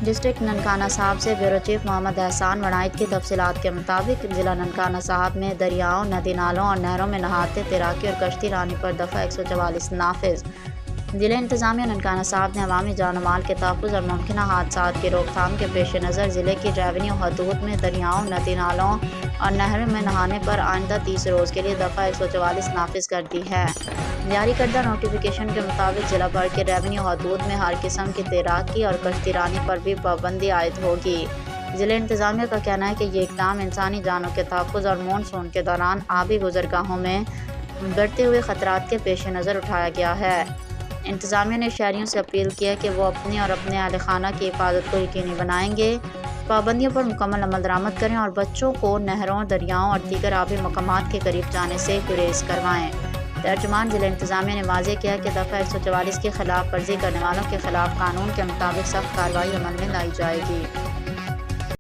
District Nankana صاحب سے bureau chief محمد احسان وڑائچ کی تفصیلات کے مطابق ضلع ننکانہ صاحب میں دریاؤں، ندی نالوں اور نہروں میں نہاتے، تیراکی اور کشتی رانی پر دفعہ 144 نافذ۔ ضلع انتظامیہ ننکانہ صاحب نے عوامی جان و مال کے تحفظ اور ممکنہ حادثات کی روک تھام کے پیش نظر ضلع کی ریونیو حدود میں دریاؤں، ندی نالوں اور نہروں میں نہانے پر آئندہ 30 روز کے لیے دفعہ 144 نافذ کر دی ہے۔ جاری کردہ نوٹیفکیشن کے مطابق ضلع بھر کے ریونیو حدود میں ہر قسم کی تیراکی اور کشتی رانی پر بھی پابندی عائد ہوگی۔ ضلع انتظامیہ کا کہنا ہے کہ یہ اقدام انسانی جانوں کے تحفظ اور مون سون کے دوران آبی گزرگاہوں میں بڑھتے ہوئے خطرات کے پیش نظر اٹھایا گیا ہے۔ انتظامیہ نے شہریوں سے اپیل کی ہے کہ وہ اپنی اور اپنے اہل خانہ کی حفاظت کو یقینی بنائیں گے، پابندیوں پر مکمل عمل درآمد کریں اور بچوں کو نہروں، دریاؤں اور دیگر آبی مقامات کے قریب جانے سے گریز کروائیں۔ ترجمان ضلع انتظامیہ نے واضح کیا کہ دفعہ 144 کی خلاف ورزی کرنے والوں کے خلاف قانون کے مطابق سخت کارروائی عمل میں لائی جائے گی۔